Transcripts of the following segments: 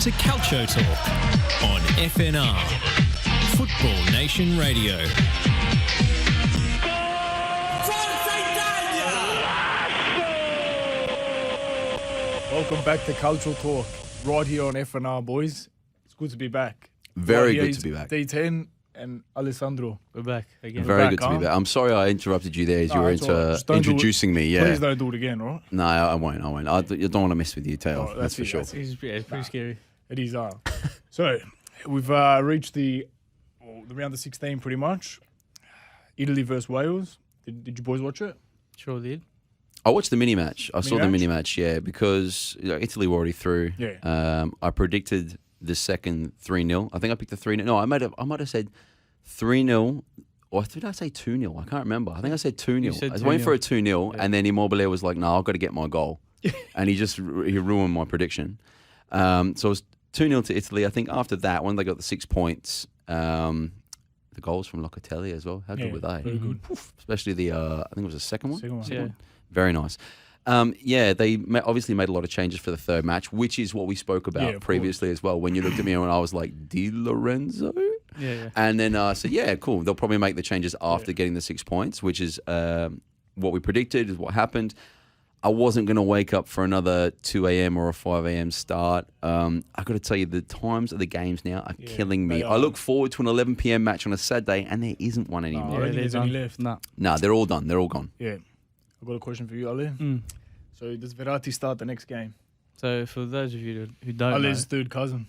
to Calcio Talk on FNR, Football Nation Radio. Welcome back to Cultural Talk, right here on FNR, boys. It's good to be back. Very Right good to be back. D10 and Alessandro. We're back again. Very back, good to be huh? back. I'm sorry I interrupted you there as No, you were it's all right. Just don't do it. introducing me. Yeah. Please don't do it again, all right? No, I won't. I don't want to mess with you, Taylor. Oh, that's for it, sure. that's it. It's pretty scary. It is. So, we've reached the round of 16 pretty much. Italy versus Wales. Did you boys watch it? Sure did. I watched the mini match. I saw the match? mini match, yeah, because Italy were already through. Yeah. I predicted the second 3-0. I think I picked the 3-0. No, I might have said 3-0. Or did I say 2-0? I can't remember. I think I said 2-0. I was waiting for a 2-0, and then Immobile was like, "No, I've got to get my goal," and he ruined my prediction. So it was 2-0 to Italy. I think after that, when they got the 6 points, the goals from Locatelli as well. How good were they? Very good. Especially the I think it was the second one. Second one. Yeah. Very nice. They obviously made a lot of changes for the third match, which is what we spoke about of previously as well. When you looked at me and I was like, Di Lorenzo? Yeah. And then I said, yeah, cool. They'll probably make the changes after getting the 6 points, which is what we predicted, is what happened. I wasn't going to wake up for another 2 a.m. or a 5 a.m. start. I got to tell you, the times of the games now are killing me. they I are. look forward to an 11 p.m. match on a Saturday, and there isn't one I anymore. don't think there's any left. No. No, they're all done. They're all gone. Yeah. I've got a question for you, Ali. So, does Verratti start the next game? So for those of you who don't know, Ali's third cousin.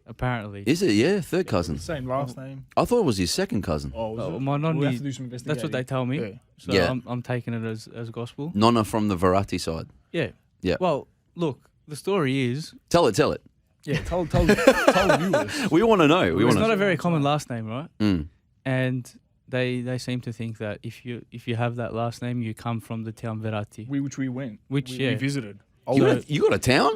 apparently, Is it? Yeah, third cousin. Same last name. I thought it was his second cousin. Oh, was it? my We'll have nonni, to do some investigating. that's what they tell me. Yeah. So Yeah. I'm taking it as gospel. Nonna from the Verratti side. Yeah. Yeah. Well, look, the story is Tell it. Yeah, tell viewers. We want to know. We it's want not to. a very common last name, right? Mm. And they seem to think that if you have that last name, you come from the town Verratti. Which we went. Which, we yeah. visited. You got a town?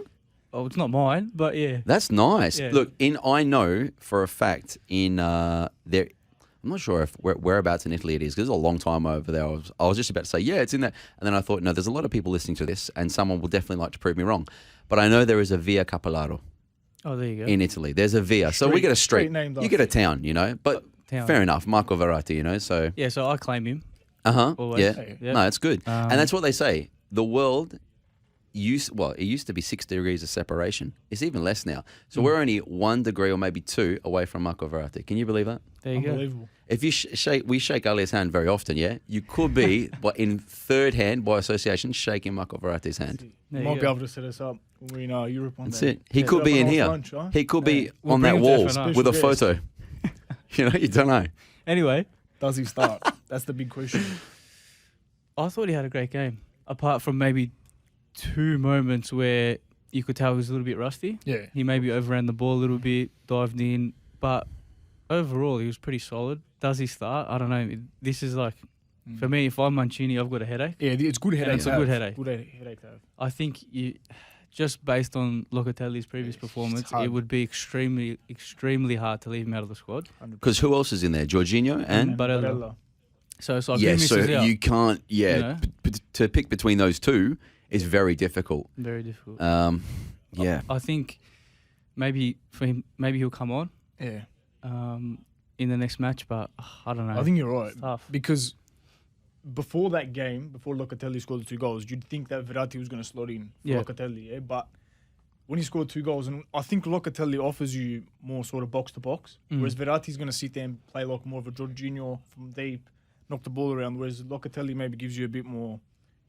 Oh, it's not mine, but yeah. That's nice. Yeah. Look, I know for a fact in there. I'm not sure if whereabouts in Italy it is, because it's a long time over there. I was just about to say, yeah, it's in there. And then I thought, no, there's a lot of people listening to this, and someone will definitely like to prove me wrong. But I know there is a Via Capolaro Oh, there you go. in Italy. There's a Via. So we get a Street street. named You get a after town, But Town. fair enough. Marco Verratti, so. Yeah, so I claim him. Yeah. Always. Yeah. No, it's good. Um, And that's what they say. The world it used to be 6 degrees of separation. It's even less now. So we're only 1 degree or maybe 2 away from Marco Verratti. Can you believe that? There you go. Unbelievable. If you we shake Ali's hand very often, yeah? You could be, but in third hand, by association, shaking Marco Verratti's hand. There Might you be go. able to set us up when we're in Europe one That's day. it. He Yeah. could be Set in up a here. nice lunch, huh? He could be We'll on that bring him to wall FNR. with a Special photo. You don't know. Anyway, Does he start? That's the big question. I thought he had a great game. Apart from maybe 2 moments where you could tell he was a little bit rusty. Yeah. He maybe overran the ball a little bit, dived in, but overall he was pretty solid. Does he start? I don't know. This is like, for me, if I'm Mancini, I've got a headache. Yeah, it's good headache. it's to a have. good headache. Good headache to have. I think just based on Locatelli's previous performance, hard. it would be extremely, extremely hard to leave him out of the squad. 100%. Because who else is in there? Jorginho and? Barella. Barella. So it's like Yeah, who so misses out? you can't, You know? to pick between those two is very difficult. Very difficult. Yeah. I think maybe for him, maybe he'll come on Yeah. in the next match, but I don't know. I think you're right. It's tough. Because before that game, before Locatelli scored the 2 goals, you'd think that Verratti was going to slot in for Yeah. Locatelli, yeah? But when he scored 2 goals, and I think Locatelli offers you more sort of box-to-box, whereas Verratti's going to sit there and play like more of a Jorginho from deep, knock the ball around, whereas Locatelli maybe gives you a bit more,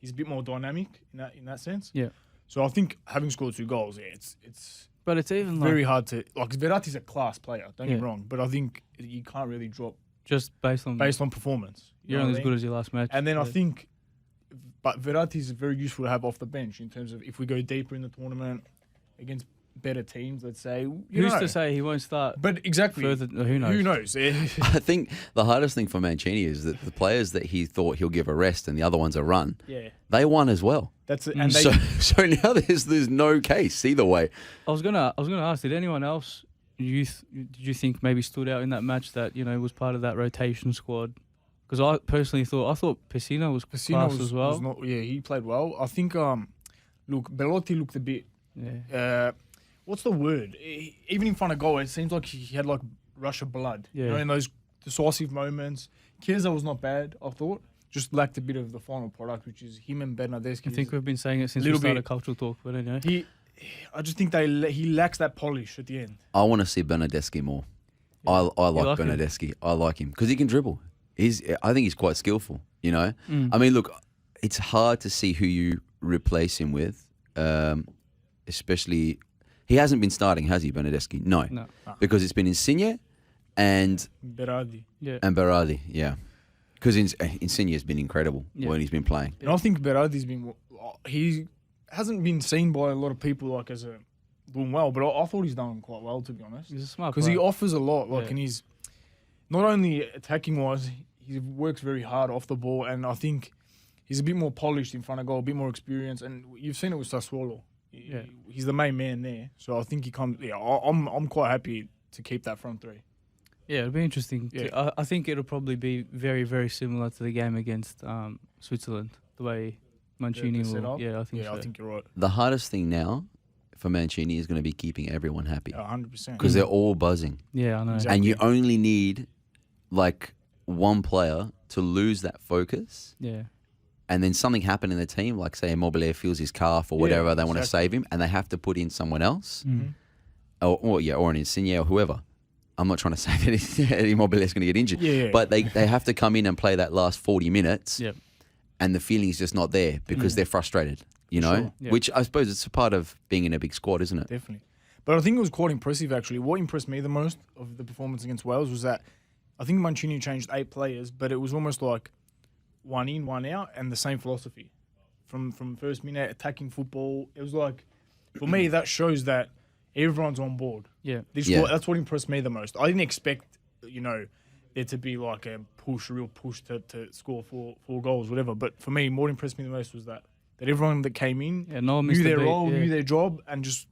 he's a bit more dynamic in that sense. Yeah. So I think having scored 2 goals, yeah, it's But it's even very like hard to, like Verratti's a class player, don't get me Yeah. wrong, but I think you can't really drop just based on performance. You you're know only what as I good mean? as your last match. And then I Yeah. think, but Verratti's very useful to have off the bench in terms of if we go deeper in the tournament against better teams, let's say. Who's to say he won't start But exactly. further? Who knows? Who knows? I think the hardest thing for Mancini is that the players that he thought he'll give a rest and the other ones a run, Yeah. they won as well. That's it. And they, So now there's no case either way. I was gonna ask, did anyone else did you think maybe stood out in that match that was part of that rotation squad? Because I personally thought Pessina was class as well. was not, yeah, he played well. I think, look, Belotti looked a bit. Yeah. what's the word? Even in front of goal, it seems like he had like rush of blood. Yeah. You know, in those decisive moments. Chiesa was not bad, I thought. Just lacked a bit of the final product, which is him and Bernardeschi. I think we've been saying it since we started Cultural Talk, but anyway. I just think he lacks that polish at the end. I want to see Bernardeschi more. Yeah. I like him? Bernardeschi. I like him because he can dribble. I think he's quite skillful, you know? Mm. I mean, look, it's hard to see who you replace him with, especially... He hasn't been starting, has he, Bernardeschi? No. Because it's been Insigne and... Berardi. Yeah. And Berardi, yeah. Because Insigne has been incredible when he's been playing. And I think Berardi's been... He hasn't been seen by a lot of people like as doing well, but I thought he's done quite well, to be honest. He's a smart because he player. offers a lot, and he's not only attacking wise, he works very hard off the ball, and I think he's a bit more polished in front of goal, a bit more experienced, and you've seen it with Sassuolo. Yeah. He's the main man there, so I think he comes. Yeah, I'm quite happy to keep that front three. Yeah, it'll be interesting. Yeah. I think it'll probably be very, very similar to the game against Switzerland, the way Mancini will. Yeah, I think so. I think you're right. The hardest thing now for Mancini is going to be keeping everyone happy. 100%. Because they're all buzzing. Yeah, I know. Exactly. And you only need like one player to lose that focus. Yeah. And then something happened in the team, like say Immobile feels his calf or whatever, they want to save him, and they have to put in someone else, or an Insigne or whoever. I'm not trying to say that Immobile is going to get injured, but they have to come in and play that last 40 minutes, and the feeling is just not there because they're frustrated, you know? Sure. Yeah. Which I suppose it's a part of being in a big squad, isn't it? Definitely. But I think it was quite impressive, actually. What impressed me the most of the performance against Wales was that I think Mancini changed 8 players, but it was almost like one in, one out, and the same philosophy. From first minute, attacking football. It was like, for me, that shows that everyone's on board. Yeah. That's what impressed me the most. I didn't expect, there to be like a real push to score four goals, whatever. But for me, what impressed me the most was that everyone that came in knew their role, knew their job, and just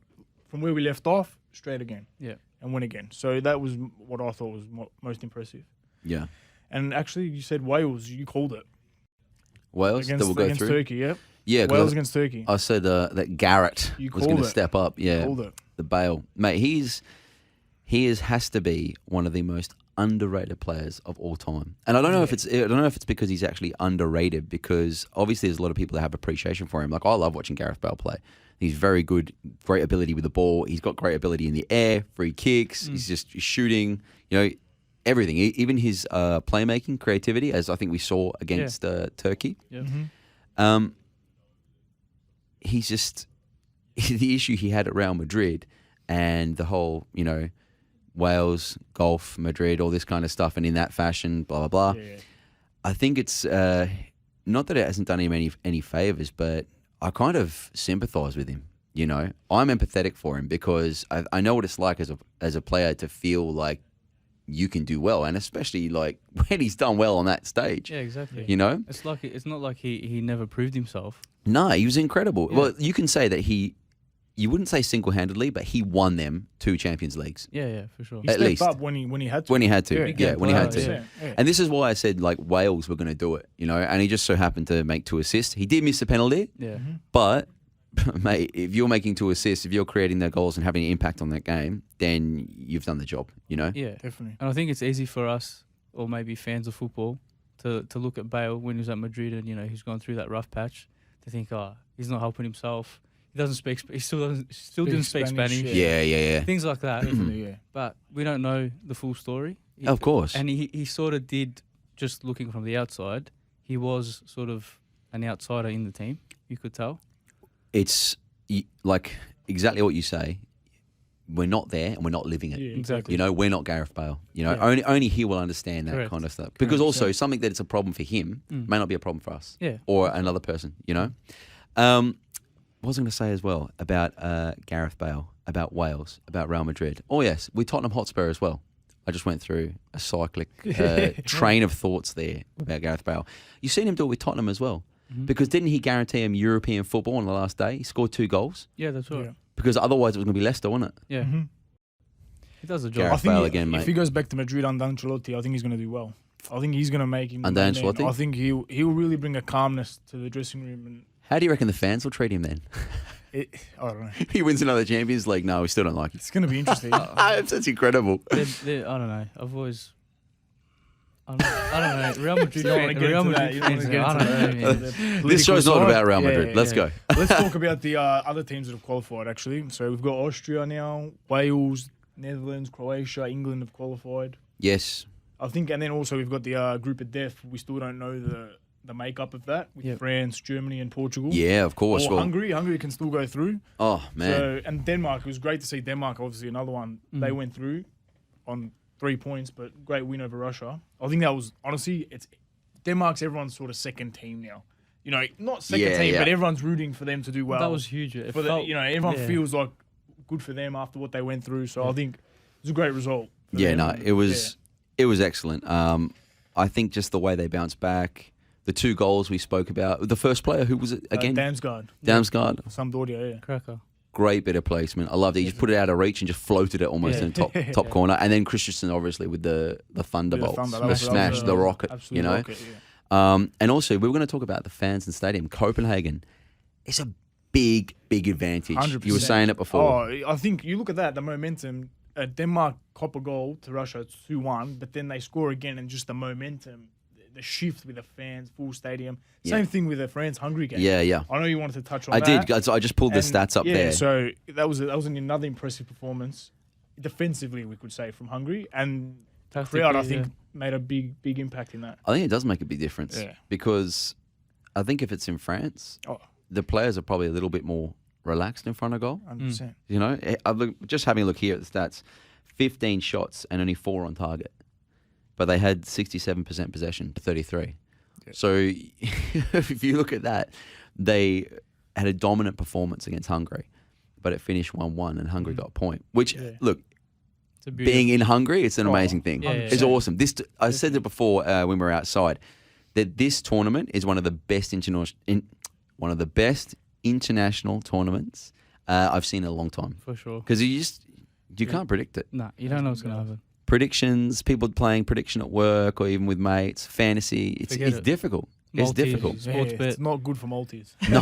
from where we left off, straight again. Yeah. And win again. So that was what I thought was most impressive. Yeah. And actually, you said Wales. You called it. Wales that will go against through? Turkey, yeah? Yeah. Wales against Turkey. I said that Garrett was going to step up. Yeah. You called it. The Bale. Mate, has to be one of the most underrated players of all time. And I don't know if it's because he's actually underrated, because obviously there's a lot of people that have appreciation for him. Like, I love watching Gareth Bale play. He's very good, great ability with the ball. He's got great ability in the air, free kicks. He's just shooting, everything. Even his playmaking, creativity, as I think we saw against Turkey. Yeah. Mm-hmm. He's just the issue he had at Real Madrid and the whole, Wales, golf, Madrid, all this kind of stuff, and in that fashion, blah, blah, blah. Yeah. I think it's not that it hasn't done him any favours, but I kind of sympathise with him. I'm empathetic for him because I know what it's like as a player to feel like you can do well, and especially like when he's done well on that stage. Yeah, exactly. It's not like he never proved himself. No, he was incredible. Yeah. Well, you can say that you wouldn't say single-handedly, but he won them 2 Champions Leagues. Yeah, for sure. He At stepped least. up when he had to. When he had to, when he had to. 100%, yeah. And this is why I said like Wales were going to do it, and he just so happened to make 2 assists. He did miss a penalty, Yeah. but mate, if you're making 2 assists, if you're creating the goals and having an impact on that game, then you've done the job, Yeah, Definitely. And I think it's easy for us, or maybe fans of football, to look at Bale when he was at Madrid and he's gone through that rough patch, to think, he's not helping himself. He doesn't speak. He still didn't speak Spanish. Yeah. Things like that. Definitely, yeah. But we don't know the full story. Of course. And he sort of did, just looking from the outside, he was sort of an outsider in the team, you could tell. It's like exactly what you say. We're not there and we're not living it. Yeah, Exactly. We're not Gareth Bale. Yeah. Only he will understand that Correct. kind of stuff. Because also something that it's a problem for him may not be a problem for us. Yeah. Or another person, What was I going to say as well about Gareth Bale, about Wales, about Real Madrid? Oh, yes, with Tottenham Hotspur as well. I just went through a cyclic train of thoughts there about Gareth Bale. You've seen him do it with Tottenham as well. Because didn't he guarantee him European football on the last day? He scored 2 goals. Yeah, that's right. Yeah. Because otherwise it was going to be Leicester, wasn't it? Yeah. Mm-hmm. He does the job. Gareth I think Bale again, mate. if he goes back to Madrid under Ancelotti, I think he's going to do well. I think he's going to make him the Under main man. Ancelotti? I think he'll really bring a calmness to the dressing room. And How do you reckon the fans will treat him then? I don't know. He wins another Champions League. No, we still don't like it. It's going to be interesting. That's incredible. I don't know. I've always. I don't know. Real Madrid. You don't want to get into that. You don't want to get into that. This show's not about Real Madrid. Let's go. Let's talk about the other teams that have qualified, actually. So we've got Austria now, Wales, Netherlands, Croatia, England have qualified. Yes. I think, and then also we've got the group of death. We still don't know the makeup of that with France, Germany, and Portugal. Yeah, of course. Or Hungary. Hungary can still go through. Oh, man. So, and Denmark, it was great to see Denmark, obviously another one. They went through on 3 points, but great win over Russia. I think that was, honestly, Denmark's everyone's sort of second team now. You know, not second team, but everyone's rooting for them to do well. That was huge. Everyone feels like good for them after what they went through. So I think it was a great result. It was excellent. I think just the way they bounced back, the 2 goals we spoke about. The first player, who was it again? Damsgaard. Sampdoria, yeah. Cracker. Great bit of placement. I loved it. He just put it out of reach and just floated it almost in the top corner. And then Christensen, obviously, with the thunderbolts, the smash, the rocket, you know. Rocket, yeah. And also, we were going to talk about the fans and stadium. Copenhagen is a big advantage. 100%. You were saying it before. Oh, I think you look at that, the momentum. Denmark cop a goal to Russia, 2-1, but then they score again, and just the momentum, the shift with the fans, full stadium. Same thing with the France-Hungary game. Yeah. I know you wanted to touch on that. I did. I just pulled the stats up there. So that was another impressive performance, defensively, we could say, from Hungary. And the crowd, I think, made a big impact in that. I think it does make a big difference because I think if it's in France, the players are probably a little bit more relaxed in front of goal. 100%. You know, just having a look here at the stats, 15 shots and only 4 on target. But they had 67% possession to 33. Yeah. So if you look at that, they had a dominant performance against Hungary, but it finished 1-1 and Hungary got a point. Which, look, being in Hungary, it's an amazing thing. It's awesome. I said it before when we were outside, that this tournament is one of the best international tournaments I've seen in a long time. For sure. Because you can't predict it. Nah, you don't know what's going to happen. Predictions, people playing prediction at work or even with mates, fantasy, it's difficult. It's difficult. It's not good for Maltese. No.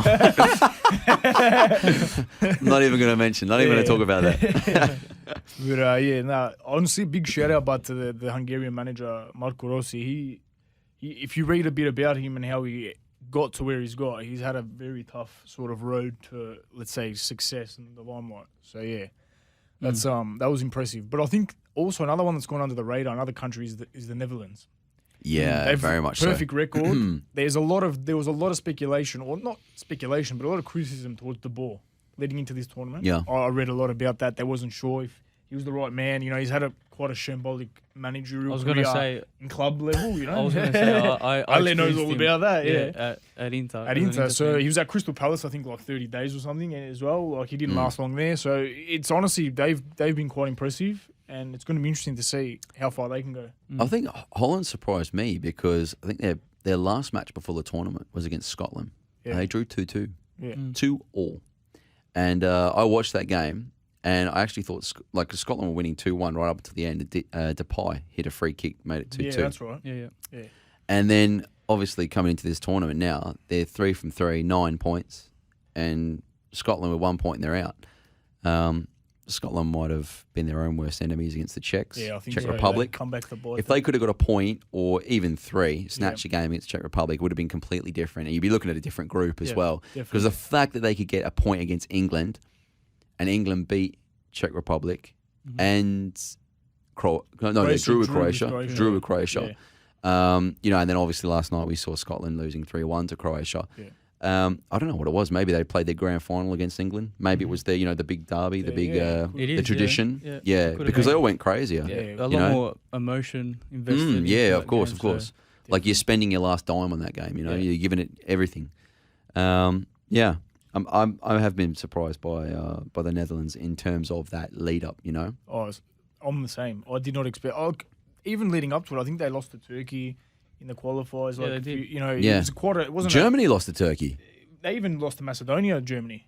Not even going to mention, not even going to talk about that. But honestly, big shout out to the Hungarian manager, Marco Rossi. He, if you read a bit about him and how he got to where he's got, he's had a very tough sort of road to, let's say, success in the limelight. So that's that was impressive. But I think also another one that's gone under the radar in other countries is the Netherlands. Yeah, They've very much perfect record. There was a lot of speculation, or not speculation, but a lot of criticism towards De Boer leading into this tournament. Yeah, I read a lot about that. They wasn't sure if he was the right man. You know, he's had quite a shambolic managerial career in club level. You know, I was going to say Ale knows all about that. Yeah, at Inter. At Inter, so he was at Crystal Palace, I think, like 30 days or something as well. Like he didn't last long there. So it's honestly they've been quite impressive. And it's going to be interesting to see how far they can go. I think Holland surprised me because I think their last match before the tournament was against Scotland. Yeah. And they drew 2-2. Yeah. 2-2. And I watched that game, and I actually thought Scotland were winning 2-1 right up to the end. Depay hit a free kick, made it 2-2. Yeah, that's right. Yeah. And then, obviously, coming into this tournament now, they're 3 from 3, 9 points, and Scotland with 1 point and they're out. Scotland might have been their own worst enemies against the Czechs. Yeah, I think Czech Republic. Come back to bite. If they could have got a point or even 3, snatch a game against Czech Republic, it would have been completely different. And you'd be looking at a different group as well. Because the fact that they could get a point against England and England beat Czech Republic and they drew with Croatia. Drew with Croatia. And then obviously last night we saw Scotland losing 3-1 to Croatia. Yeah. I don't know what it was. Maybe they played their grand final against England. Maybe it was the big derby, the tradition. Yeah, because they all went crazy. Yeah, a lot more emotion invested. Of course. Like you're spending your last dime on that game. You're giving it everything. I have been surprised by the Netherlands in terms of that lead up. Oh, I'm the same. I did not expect. Even leading up to it, I think they lost to Turkey in the qualifiers. They did. It was a quarter. It wasn't. Germany lost to Turkey. They even lost to Macedonia. Germany,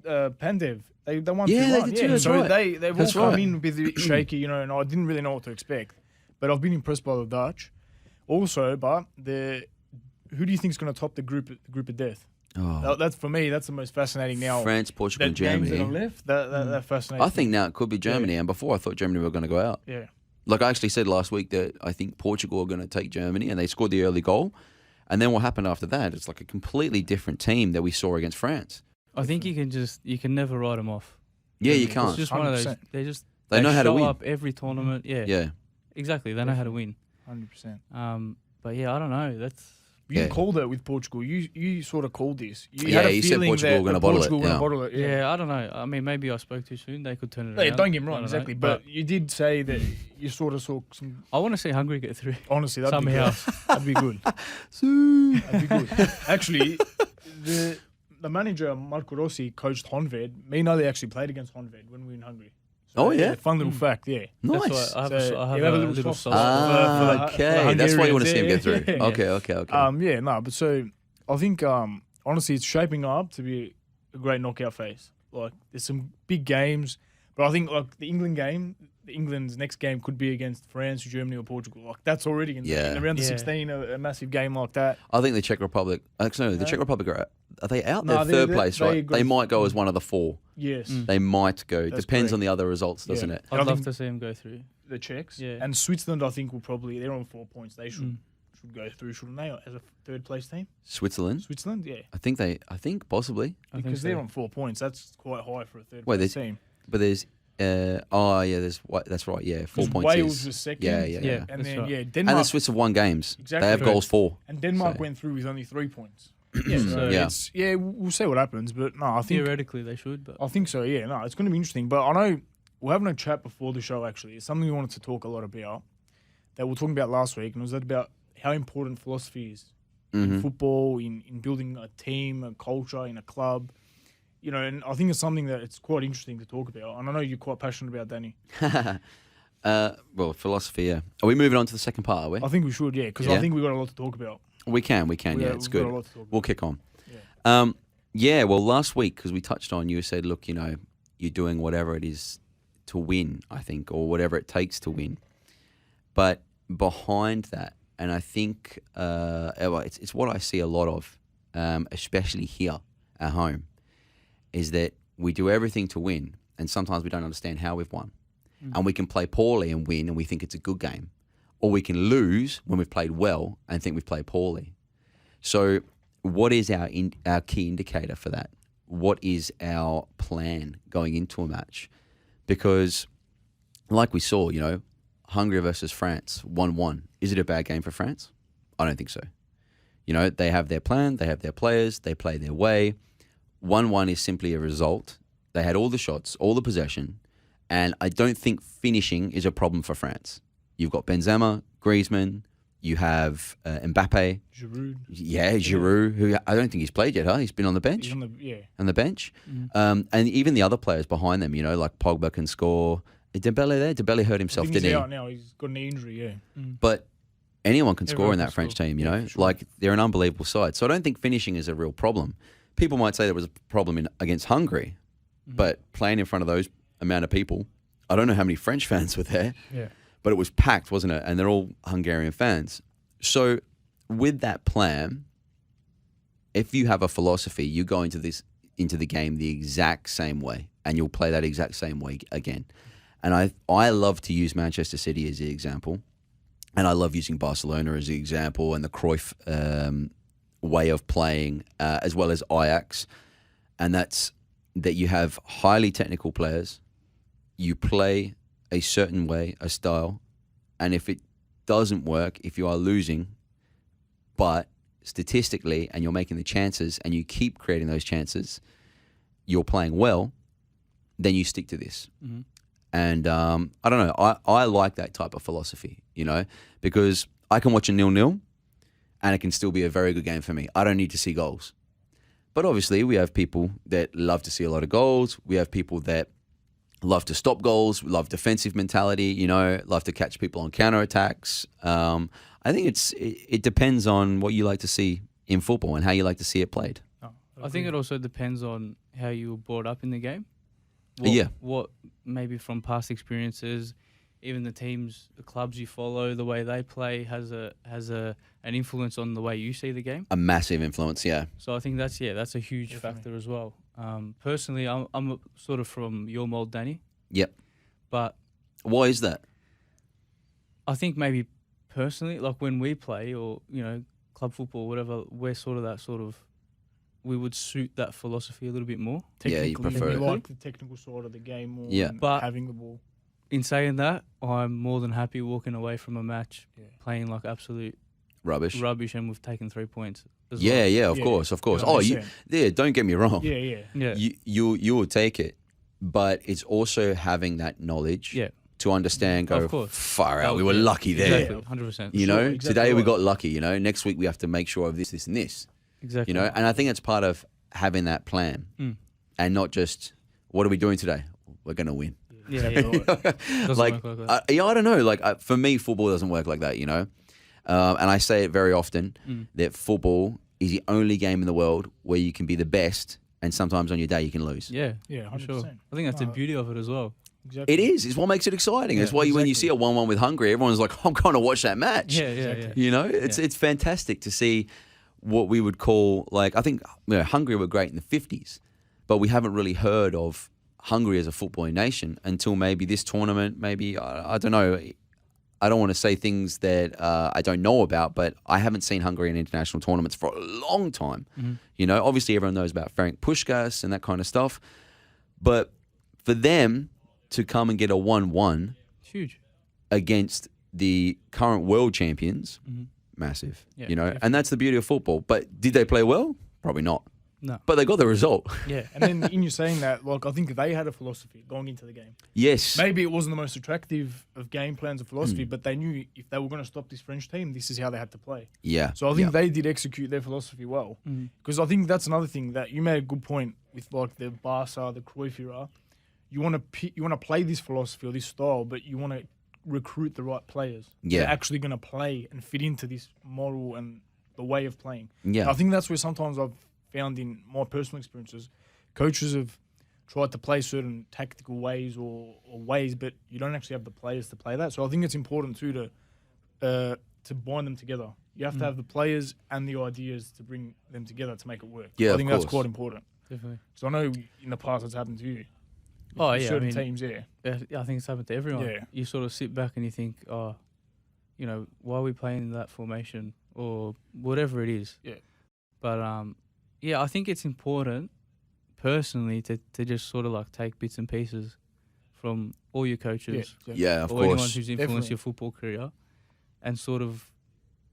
Pandev. They won 2-1. They did too. That's right. They've all come in a bit shaky, and I didn't really know what to expect. But I've been impressed by the Dutch. Also, but who do you think is going to top the group of death? That's for me. That's the most fascinating now. France, Portugal, and games Germany. that are left. That fascinates. I think now it could be Germany, and before I thought Germany were going to go out. Yeah. Like I actually said last week that I think Portugal are going to take Germany, and they scored the early goal. And then what happened after that? It's like a completely different team that we saw against France. I think you can never write them off. Yeah, you can't. It's just one of those. They know how to show win. up every tournament. Yeah. Yeah. Exactly. They know how to win. 100%. But yeah, I don't know. That's. You called it with Portugal. You sort of called this. You said Portugal were going to bottle it. Yeah, I don't know. I mean, maybe I spoke too soon. They could turn it around. Yeah, don't get me wrong, exactly. But you did say that you sort of saw some. I want to see Hungary get through. Honestly, that'd somehow. Be good. That'd be good. Actually, the manager Marco Rossi coached Honved. Me and Ali actually played against Honved when we were in Hungary. So, fun little fact. Yeah, nice. That's why I have a little sauce. Okay, that's why you want to see him get through. Yeah. Okay. But so I think honestly, it's shaping up to be a great knockout phase. Like, there's some big games, but I think like the England's next game could be against France, Germany, or Portugal. Like, that's already in around the 16, a massive game like that. I think the Czech Republic. Actually, no, the Czech Republic are they out? They're third place, right? They might go as one of the four. Yes, they might go. That's Depends correct. on the other results, doesn't it? I'd love to see them go through. The Czechs, yeah, and Switzerland. I think will probably they're on 4 points. They should go through, shouldn't they? As a third place team. Switzerland, yeah. I think possibly because they're on 4 points. That's quite high for a third place team. But there's that's right. Yeah, 4 points. Wales was second. Yeah. And then Denmark. Denmark. And the Swiss have won games. Exactly. They have goals for. And Denmark went through with only 3 points. We'll see what happens. But no, I think theoretically they should. But I think so. Yeah, no, it's going to be interesting. But I know we're having a chat before the show. Actually, it's something we wanted to talk a lot about that we were talking about last week, and it was about how important philosophy is in football, in building a team, a culture, in a club. You know, and I think it's something that it's quite interesting to talk about. And I know you're quite passionate about, Danny. Well, philosophy, yeah. Are we moving on to the second part, are we? I think we should, yeah, because I think we've got a lot to talk about. We can, yeah, it's good. We'll kick on. Yeah. Well, last week, because we touched on, you said, look, you know, you're doing whatever it is to win, I think, or whatever it takes to win. But behind that, and I think it's what I see a lot of, especially here at home, is that we do everything to win, and sometimes we don't understand how we've won. And we can play poorly and win, and we think it's a good game. Or we can lose when we've played well and think we've played poorly. So what is our key indicator for that? What is our plan going into a match? Because like we saw, you know, Hungary versus France, 1-1. Is it a bad game for France? I don't think so. You know, they have their plan, they have their players, they play their way. 1-1 is simply a result. They had all the shots, all the possession, and I don't think finishing is a problem for France. You've got Benzema, Griezmann, you have Mbappe. Giroud. Yeah, Giroud, who I don't think he's played yet, huh? He's been on the bench. He's on the bench. And even the other players behind them, you know, like Pogba can score. Is Dembele there? Dembele hurt himself, didn't he? He's out now. He's got an injury, yeah. But anyone can score in that can French score. team, you know? For sure. Like, they're an unbelievable side. So I don't think finishing is a real problem. People might say there was a problem against Hungary, but playing in front of those amount of people, I don't know how many French fans were there, but it was packed, wasn't it? And they're all Hungarian fans. So with that plan, if you have a philosophy, you go into the game the exact same way, and you'll play that exact same way again. And I love to use Manchester City as the example, and I love using Barcelona as the example, and the Cruyff way of playing, as well as Ajax, and that's that you have highly technical players, you play a certain way, a style, and if it doesn't work, if you are losing, but statistically, and you're making the chances, and you keep creating those chances, you're playing well, then you stick to this. And I don't know, I like that type of philosophy, you know, because I can watch a 0-0 and it can still be a very good game for me. I don't need to see goals. But obviously we have people that love to see a lot of goals. We have people that love to stop goals, love defensive mentality, you know, love to catch people on counterattacks. I think it depends on what you like to see in football and how you like to see it played. I think it also depends on how you were brought up in the game. What maybe from past experiences, even the teams, the clubs you follow, the way they play has an influence on the way you see the game. A massive influence, yeah. So I think that's a huge factor as well. Personally, I'm sort of from your mold, Danny. Yep. But why is that? I think maybe personally, like when we play or, club football or whatever, we're we would suit that philosophy a little bit more. Yeah, you prefer it. You like the technical side of the game more than But having the ball. In saying that, I'm more than happy walking away from a match playing like absolute rubbish, and we've taken 3 points. Of course. Oh, don't get me wrong. Yeah. You will take it, but it's also having that knowledge. Yeah. To understand, of course. Far out. We were lucky there. Exactly, 100%. Exactly today we got lucky. Next week we have to make sure of this, this, and this. Exactly. And I think it's part of having that plan, and not just what are we doing today? We're going to win. Yeah. Like, I don't know. Like for me, football doesn't work like that. And I say it very often that football is the only game in the world where you can be the best, and sometimes on your day you can lose. Yeah, 100%. Sure. I think that's the beauty of it as well. Exactly. It is. It's what makes it exciting. It's why when you see a 1-1 with Hungary, everyone's like, I'm going to watch that match. Yeah. It's fantastic to see what we would call, like, I think Hungary were great in the 50s, but we haven't really heard of Hungary as a footballing nation until maybe this tournament. Maybe, I don't know. I don't want to say things that I don't know about, but I haven't seen Hungary in international tournaments for a long time. Obviously everyone knows about Ferenc Puskás and that kind of stuff, but for them to come and get a 1-1 huge against the current world champions, massive, and that's the beauty of football. But did they play well? Probably not. No. But they got the result. Yeah, and then in you saying that, like, I think they had a philosophy going into the game. Yes. Maybe it wasn't the most attractive of game plans or philosophy, but they knew if they were going to stop this French team, this is how they had to play. Yeah. So I think they did execute their philosophy well. Because I think that's another thing that you made a good point with, like, the Barca, the Cruyff era. You want to play this philosophy or this style, but you want to recruit the right players. Yeah. They're actually going to play and fit into this model and the way of playing. Yeah. And I think that's where sometimes I've found in my personal experiences, coaches have tried to play certain tactical ways or ways, but you don't actually have the players to play that. So I think it's important too to bind them together. You have to have the players and the ideas to bring them together to make it work. Yeah, I think of that's course. quite important. Definitely. So I know in the past it's happened to you. Oh, yeah. Certain teams, yeah. I think it's happened to everyone. Yeah. You sort of sit back and you think, why are we playing that formation or whatever it is? Yeah. But I think it's important personally to just sort of like take bits and pieces from all your coaches. Yeah, of or course. anyone who's influenced Definitely. your football career and sort of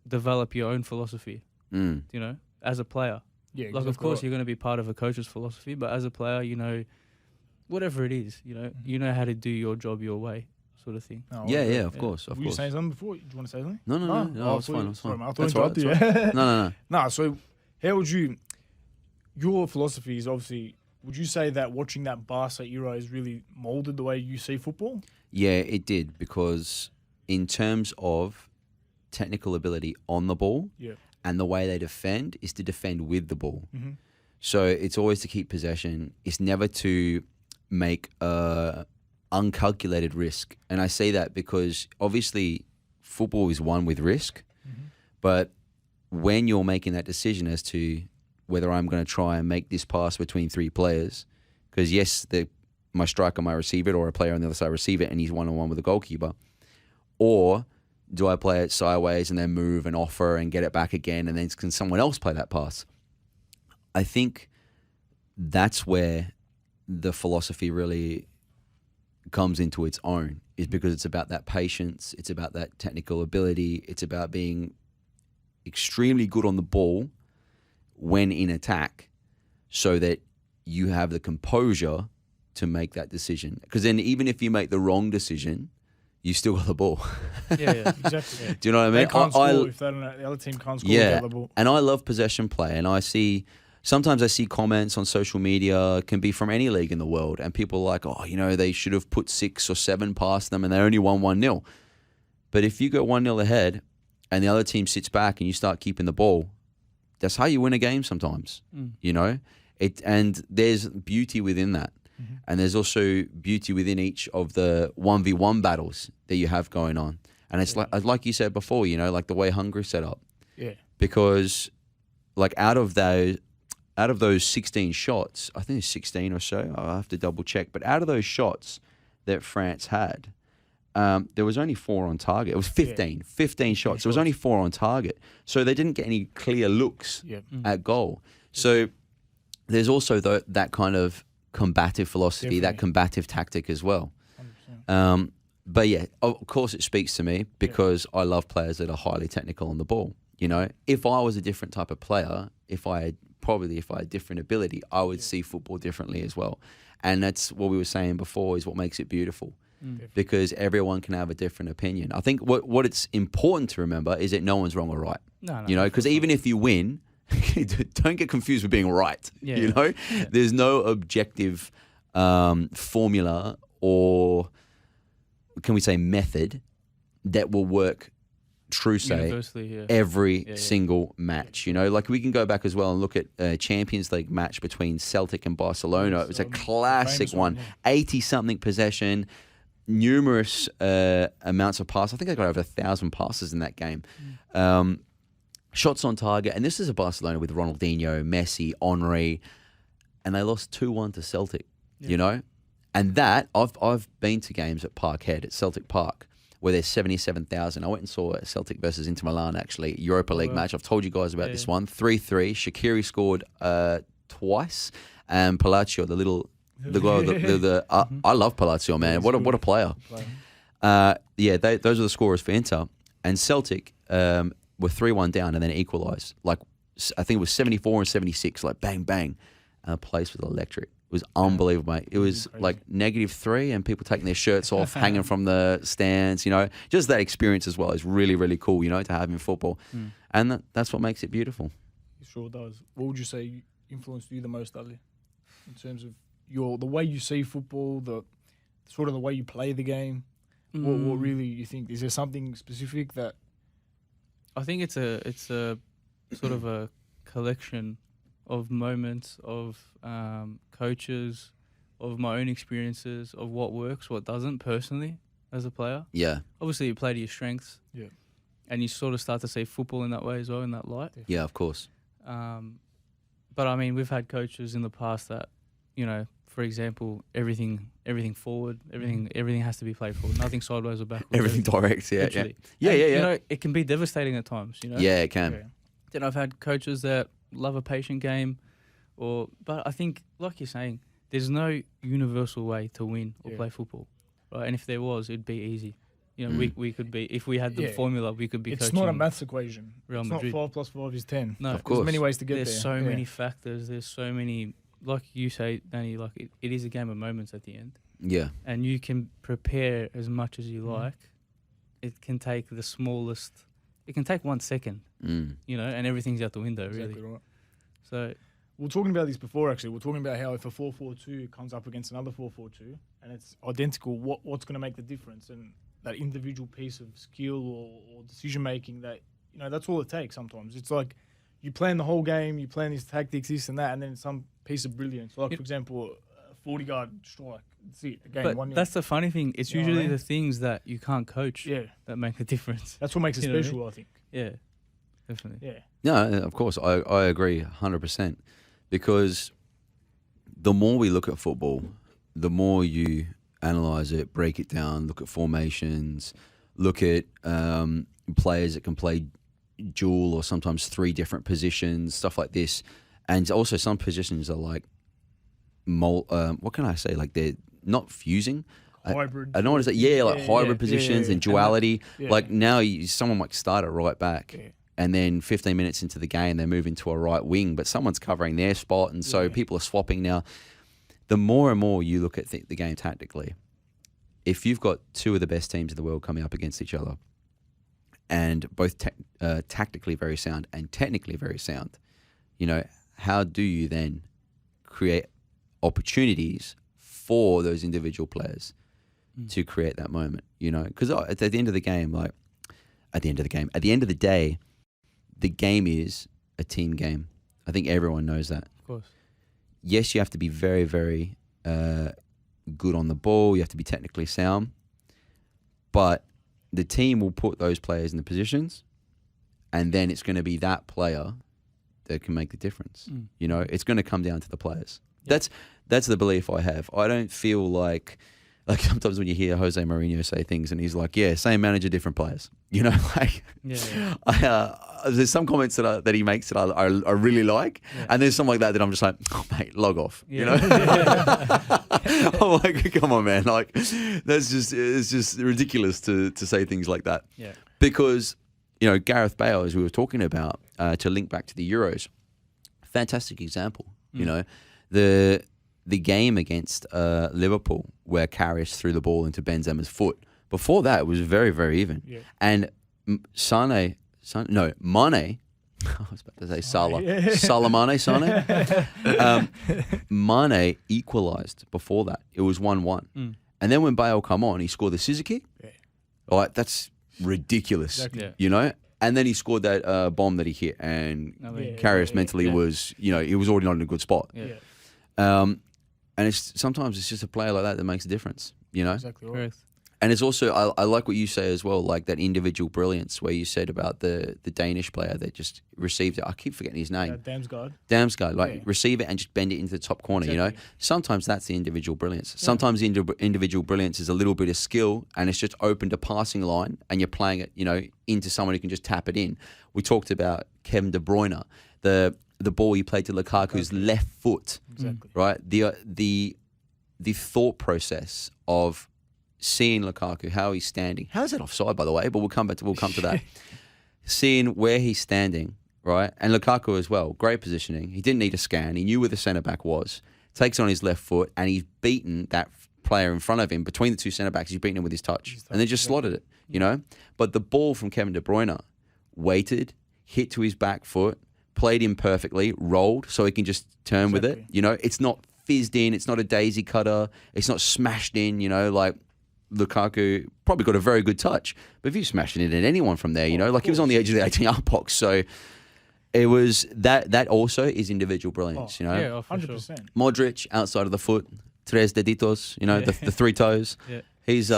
develop your own philosophy, as a player. Yeah, Like, of course, you're going to be part of a coach's philosophy, but as a player, whatever it is, you know how to do your job your way, sort of thing. Oh, Yeah, okay. of course. Were you saying something before? Do you want to say something? No, it's fine. Sorry, mate, I thought That's I all right, interrupted you. No. Nah, so how would your philosophy is obviously, would you say that watching that Barca era has really moulded the way you see football? Yeah, it did, because in terms of technical ability on the ball and the way they defend is to defend with the ball. So it's always to keep possession. It's never to make uncalculated risk. And I say that because obviously football is one with risk, but when you're making that decision as to whether I'm going to try and make this pass between three players, because yes, my striker might receive it or a player on the other side receive it and he's one-on-one with the goalkeeper, or do I play it sideways and then move and offer and get it back again, and then can someone else play that pass? I think that's where the philosophy really comes into its own, is because it's about that patience, it's about that technical ability, it's about being extremely good on the ball when in attack so that you have the composure to make that decision. Because then even if you make the wrong decision, you still got the ball. Yeah, exactly. Yeah. Do you know what I mean? They can't score if they don't know, the other team can't score without the ball. And I love possession play, and sometimes I see comments on social media, it can be from any league in the world, and people are like, they should have put 6 or 7 past them and they only won 1-0. But if you go 1-0 ahead and the other team sits back and you start keeping the ball, that's how you win a game sometimes, and there's beauty within that. And there's also beauty within each of the 1v1 battles that you have going on. And it's like you said before, you know, like the way Hungary's set up. Yeah. Because like out of those 16 shots, I think it's 16 or so, I'll have to double check, but out of those shots that France had, there was only 4 on target. It was 15 shots. There was only 4 on target. So they didn't get any clear looks at goal. So there's also that kind of combative philosophy, that combative tactic as well. But yeah, of course it speaks to me because I love players that are highly technical on the ball. You know, if I was a different type of player, if I had different ability, I would see football differently as well. And that's what we were saying before is what makes it beautiful. Because everyone can have a different opinion. I think what it's important to remember is that no one's wrong or right. No, you know, because even if you win, don't get confused with being right. You know, there's no objective formula or can we say method that will work true say every single match. You know, like we can go back as well and look at a Champions League match between Celtic and Barcelona. It was a classic one, 80-something possession, numerous amounts of passes. I think they got over 1,000 passes in that game. Shots on target, and this is a Barcelona with Ronaldinho, Messi, Henry, and they lost 2-1 to Celtic. You know, and that I've been to games at Parkhead at Celtic Park where there's 77,000. I went and saw a Celtic versus Inter Milan, actually, Europa League match. I've told you guys about this one. 3-3. Shaqiri scored twice, and Palacio, I love Palacio, man. What a player. Those are the scorers for Inter. And Celtic were 3-1 down and then equalised. Like, I think it was 74 and 76, like bang, bang. And the place was electric. It was unbelievable, mate. It was like -3 and people taking their shirts off, hanging from the stands, you know. Just that experience as well is really, really cool, you know, to have in football. And that's what makes it beautiful. It sure does. What would you say influenced you the most, Ali? In terms of the way you see football, the way you play the game? What really you think? Is there something specific that... I think it's a sort of a collection of moments, of coaches, of my own experiences, of what works, what doesn't, personally, as a player. Yeah. Obviously, you play to your strengths. Yeah. And you sort of start to see football in that way as well, in that light. Yeah, of course. But, I mean, we've had coaches in the past that, you know, for example, everything forward, everything has to be played forward. Nothing sideways or backwards. Everything direct, yeah. Yeah. You know, it can be devastating at times, you know. Yeah, it can. Yeah. Then I've had coaches that love a patient game, but I think, like you're saying, there's no universal way to win or play football, right? And if there was, it'd be easy. You know, we could be, if we had the formula, we could be coaching. It's not a maths equation. Real Madrid. Not 5 + 5 is 10. No, of course. There's many ways to get there. There's so many factors. There's so many, like you say, Danny, like it is a game of moments at the end. Yeah. And you can prepare as much as you like. It can take the smallest, it can take 1 second, you know, and everything's out the window, Exactly really. Right. So we were talking about this before, actually. We were talking about how if a 4-4-2 comes up against another 4-4-2 and it's identical, what's going to make the difference? And that individual piece of skill or decision-making that, you know, that's all it takes sometimes. It's like you plan the whole game, you plan these tactics, this and that, and then some piece of brilliance. Like, for example, a 40-yard strike. That's it. Again, but that's the funny thing. It's usually the things that you can't coach that make a difference. That's what makes it special, I think. Yeah, definitely. Yeah. No, of course, I agree 100%. Because the more we look at football, the more you analyse it, break it down, look at formations, look at players that can play dual or sometimes 3 different positions, stuff like this. And also some positions are like, what can I say? Like they're not fusing. Hybrid. I don't want to say, like hybrid positions and duality. Like now someone might start at right back. Yeah. And then 15 minutes into the game, they're moving to a right wing, but someone's covering their spot, and so people are swapping now. The more and more you look at the game tactically, if you've got 2 of the best teams in the world coming up against each other, and both tactically very sound and technically very sound, you know, how do you then create opportunities for those individual players to create that moment? You know, because at the end of the game, at the end of the day, the game is a team game. I think everyone knows that. Of course. Yes, you have to be very, very good on the ball. You have to be technically sound. But the team will put those players in the positions, and then it's going to be that player that can make the difference. You know, it's going to come down to the players. Yep. That's the belief I have. I don't feel like sometimes when you hear Jose Mourinho say things and he's like, yeah, same manager, different players. You know, like there's some comments that he makes that I really like, and there's some like that I'm just like, oh mate, log off. You know, I'm like, come on, man, like it's just ridiculous to say things like that. Yeah, because you know Gareth Bale, as we were talking about, to link back to the Euros, fantastic example. You know, the game against Liverpool where Karius threw the ball into Benzema's foot. Before that, it was very, very even. Yeah. And Mane, I was about to say Salah. Mane equalised before that. It was 1-1. And then when Bale come on, he scored the scissor kick. Yeah. Like, that's ridiculous, exactly. You know? And then he scored that bomb that he hit, and Karius mentally was, you know, he was already not in a good spot. Yeah. And sometimes it's just a player like that makes a difference, you know? Exactly right. And it's also, I like what you say as well, like that individual brilliance where you said about the Danish player that just received it. I keep forgetting his name. Damsgaard, like receive it and just bend it into the top corner, you know? Sometimes that's the individual brilliance. Yeah. Sometimes the individual brilliance is a little bit of skill and it's just opened a passing line and you're playing it, you know, into someone who can just tap it in. We talked about Kevin De Bruyne, the ball he played to Lukaku's left foot, right? The thought process of seeing Lukaku, how he's standing. How is that offside, by the way? But we'll come to that. Seeing where he's standing, right? And Lukaku as well, great positioning. He didn't need a scan. He knew where the centre-back was. Takes on his left foot, and he's beaten that player in front of him. Between the two centre-backs, he's beaten him with his touch. And then just slotted it, you know? But the ball from Kevin De Bruyne waited, hit to his back foot, played him perfectly, rolled, so he can just turn with it. You know, it's not fizzed in. It's not a daisy cutter. It's not smashed in, you know, like Lukaku probably got a very good touch. But if you smashed it in at anyone from there, you know, like he was on the edge of the 18-yard box. So it was that also is individual brilliance, you know. Yeah, 100%. Sure. Modric, outside of the foot, tres deditos, you know, the three toes. Yeah. He's,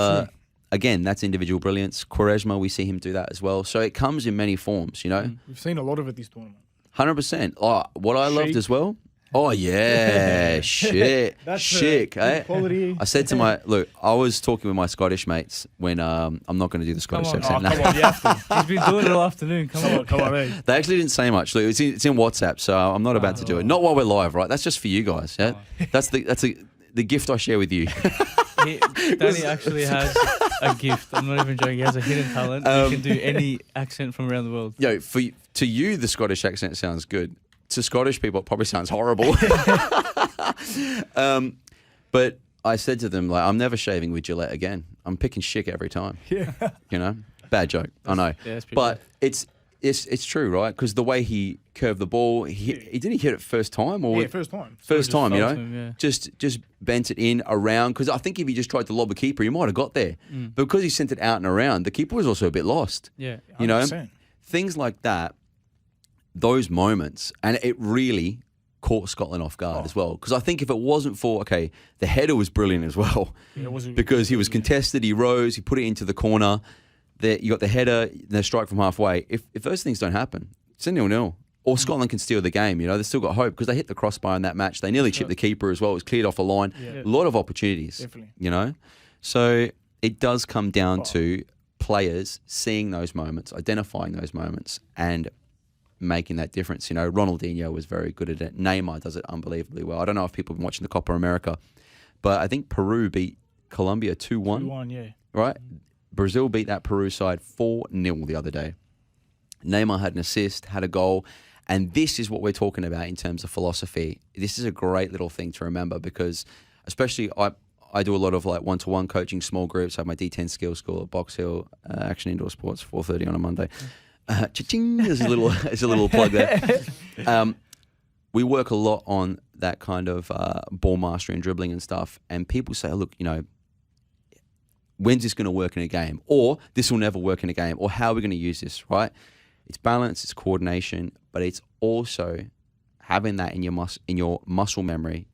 again, that's individual brilliance. Quaresma, we see him do that as well. So it comes in many forms, you know. We've seen a lot of it this tournament. 100%. Oh, what I loved as well. Oh yeah, shit, shit. Eh? I said to I was talking with my Scottish mates when I'm not going to do the Scottish accent. Come on, you have to. He's been doing it all afternoon. Come on. They actually didn't say much. Look, it's in WhatsApp, so I'm not about to do it. Not while we're live, right? That's just for you guys. Yeah, that's the gift I share with you. Danny actually has a gift. I'm not even joking. He has a hidden talent. He can do any accent from around the world. Yo, to you, the Scottish accent sounds good. To Scottish people, it probably sounds horrible. But I said to them, like, I'm never shaving with Gillette again. I'm picking shit every time. Yeah. You know? Bad joke. I know. Yeah, but it's true, right? Because the way he curved the ball, he didn't hit it first time? Or first time. First time, you know? Just bent it in, around. Because I think if he just tried to lob a keeper, he might have got there. But because he sent it out and around, the keeper was also a bit lost. Yeah. 100%. You know? Things like that. Those moments, and it really caught Scotland off guard as well. Because I think if it wasn't for, the header was brilliant as well. Yeah, because he was contested, he rose, he put it into the corner. You got the header, the strike from halfway. If those things don't happen, it's a 0-0. Or Scotland can steal the game, you know. They've still got hope because they hit the crossbar in that match. They nearly chipped the keeper as well. It was cleared off a line. Yeah. A lot of opportunities, definitely. You know. So it does come down to players seeing those moments, identifying those moments, and making that difference. You know, Ronaldinho was very good at it. Neymar does it unbelievably well. I don't know if people have been watching the Copa America, but I think Peru beat Colombia 2-1. 2-1, yeah. Right? Brazil beat that Peru side 4-0 the other day. Neymar had an assist, had a goal, and this is what we're talking about in terms of philosophy. This is a great little thing to remember because especially I do a lot of like one-to-one coaching, small groups. I have my D10 skills school at Box Hill, Action Indoor Sports, 4:30 on a Monday. Cha-ching, there's a little plug there. We work a lot on that kind of ball mastery and dribbling and stuff. And people say, look, you know, when's this going to work in a game? Or this will never work in a game. Or how are we going to use this, right? It's balance, it's coordination, but it's also having that in your muscle memory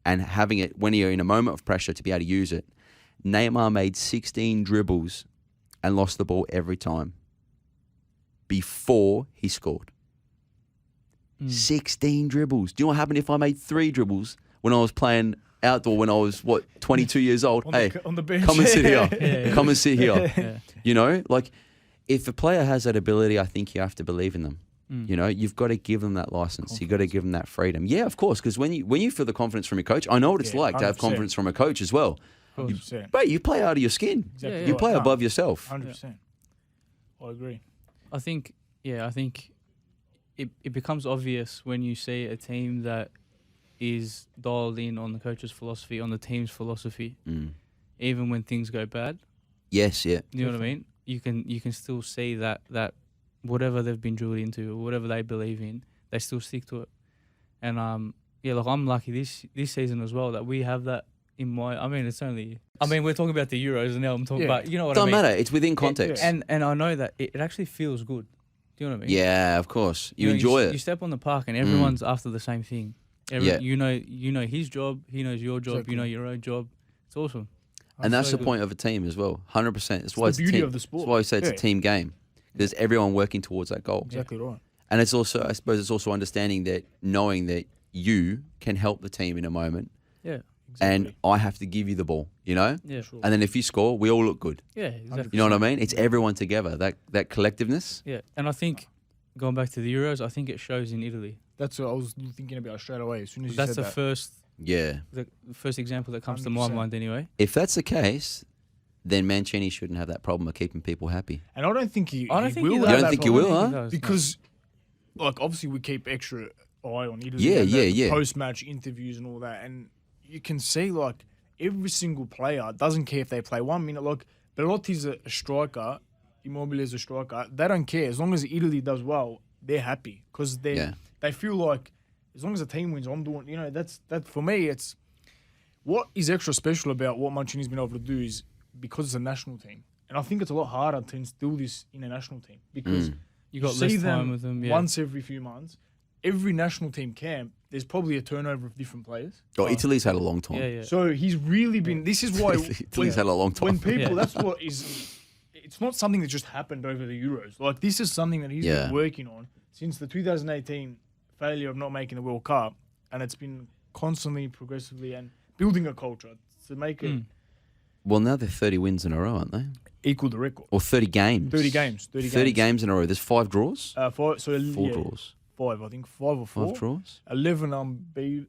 and having it when you're in a moment of pressure to be able to use it. Neymar made 16 dribbles and lost the ball every time before he scored. 16 dribbles. Do you know what happened if I made 3 dribbles when I was playing outdoor when I was, 22 years old? On the bench. Come and sit here. Yeah. Come and sit here. Yeah. You know, like if a player has that ability, I think you have to believe in them. You know, you've got to give them that license. You've got to give them that freedom. Yeah, of course, because when you feel the confidence from your coach, I know what it's like to have 100%. confidence from a coach as well. 100%. But you play out of your skin. Exactly You right. play No, above yourself. 100%. I agree. I think it becomes obvious when you see a team that is dialed in on the coach's philosophy, on the team's philosophy, even when things go bad. Yes, yeah. You know what I mean? You can still see that whatever they've been drilled into or whatever they believe in, they still stick to it. And look, I'm lucky this season as well that we have that in my. I mean, we're talking about the Euros and now I'm talking about, you know what I mean? Doesn't matter. It's within context. And I know that it actually feels good. Do you know what I mean? Yeah, of course. You know, enjoy it. You step on the park and everyone's after the same thing. Yeah. You know his job. He knows your job. Exactly. You know your own job. It's awesome. And that's so the good. point of a team as well. 100%. It's why the it's beauty team. of the sport. That's why I say it's a Yeah. team game. There's everyone working towards that goal. Exactly right. And it's also, I suppose, it's also understanding that, knowing that you can help the team in a moment, Yeah. and I have to give you the ball, you know? Yeah. Sure. And then if you score, we all look good. Yeah. Exactly. You know what I mean? It's everyone together, that collectiveness. Yeah. And I think going back to the Euros, I think it shows in Italy. That's what I was thinking about straight away. As soon as you That's said the that. Yeah. first example that comes to my 100%. mind anyway. If that's the case, then Mancini shouldn't have that problem of keeping people happy. And I don't think he I don't think will he have does. You don't that think he problem. will, huh? He does, no. Because, like, obviously we keep extra eye on Italy. Yeah, and yeah, the yeah. Post-match interviews and all that. And you can see, like, every single player doesn't care if they play 1 minute. Like, Belotti's a striker, Immobile is a striker. They don't care. As long as Italy does well, they're happy. Because they feel like, as long as the team wins, I'm doing, that for me, it's what is extra special about what Mancini's been able to do is because it's a national team. And I think it's a lot harder to instill this in a national team because You got see less time with them. Yeah. once every few months. Every national team camp, there's probably a turnover of different players. Oh, Italy's had a long time. Yeah. Yeah. So he's really been. This is why Italy's had a long time. when people, Yeah. that's what is. It's not something that just happened over the Euros. Like this is something that he's been working on since the 2018 failure of not making the World Cup, and it's been constantly, progressively, and building a culture to make it Well, now they're 30 wins in a row, aren't they? equal the record. Or 30 games. 30 games. 30 games in a row. There's 5 draws? 4 4 draws. 5, I think 5 or 4. 5 draws? 11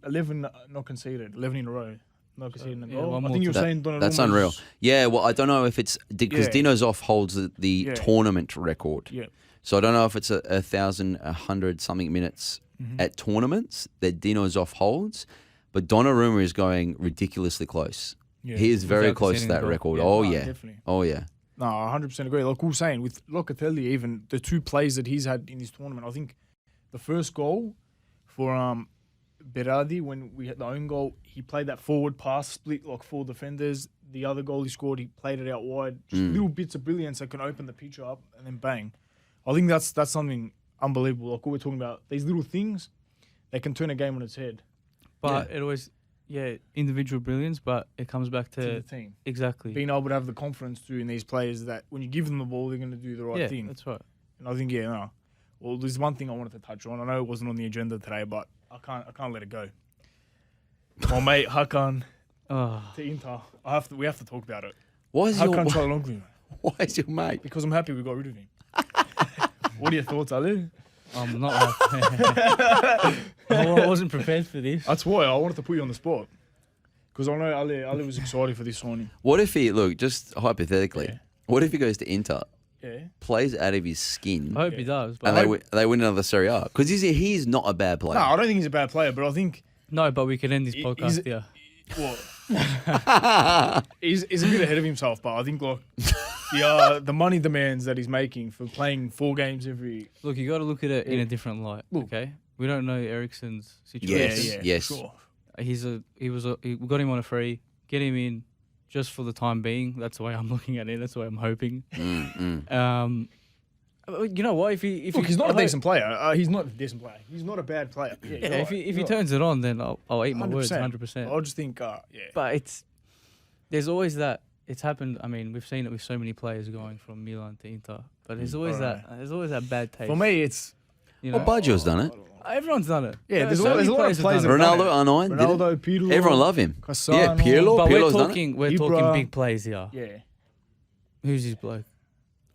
11 not conceded. 11 in a row. Not conceded a yeah, goal. one I more think you were That- saying Donnarumma's. That's unreal. Yeah, well, I don't know if it's because Yeah. Dino Zoff holds the Yeah. tournament record. Yeah. So I don't know if it's 1,100 something minutes at tournaments that Dino Zoff holds, but Donnarumma is going ridiculously close. Yeah. He is very Without close to conceding a that goal. record. Yeah. Oh No, yeah. definitely. Oh yeah. No, I 100% agree. Like we were saying, with Locatelli, even the 2 plays that he's had in this tournament, I think the first goal for Berardi, when we had the own goal, he played that forward pass, split like 4 defenders. The other goal he scored, he played it out wide. Just little bits of brilliance that can open the picture up and then bang. I think that's something unbelievable. Like what we're talking about, these little things, they can turn a game on its head But it always, individual brilliance, but it comes back to to the team. exactly. Being able to have the confidence too in these players that when you give them the ball, they're going to do the right yeah, thing. that's right. And I think, well, there's one thing I wanted to touch on. I know it wasn't on the agenda today, but I can't let it go. My mate Hakan Oh, to Inter. We have to talk about it. Why is your Hakan Çalhanoğlu. Why is your mate? Because I'm happy we got rid of him. What are your thoughts, Ali? I'm not. I wasn't prepared for this. That's why I wanted to put you on the spot. Because I know Ali was excited for this signing. What if he just hypothetically? Yeah. What if he goes to Inter, Yeah. plays out of his skin, I hope he does. But and they win another Serie A? Because he's not a bad player. No, I don't think he's a bad player, but I think no, but we can end this He- podcast he's- here. he's a bit ahead of himself. But I think like the money demands that he's making for playing 4 games every. Look, you got to look at it in Yeah. a different light. Look. Okay, we don't know Eriksen's situation. Yes. Sure. We got him on a free. Get him in, just for the time being. That's the way I'm looking at it. That's the way I'm hoping. You know what? If Look, he's not a decent player. He's not a decent player. He's not a bad player. Yeah, if he turns it on, then I'll eat my words 100%. I just think, But there's always that. It's happened. I mean, we've seen it with so many players going from Milan to Inter. But there's always that bad taste. For me, it's Baggio's done it. Everyone's done it. Yeah, there's a lot of players. Ronaldo, R9, Ronaldo, Pirlo. Everyone love him. Cassano. Yeah, Pirlo. But Pirlo's done it. we're talking big plays here. Yeah. Who's his bloke?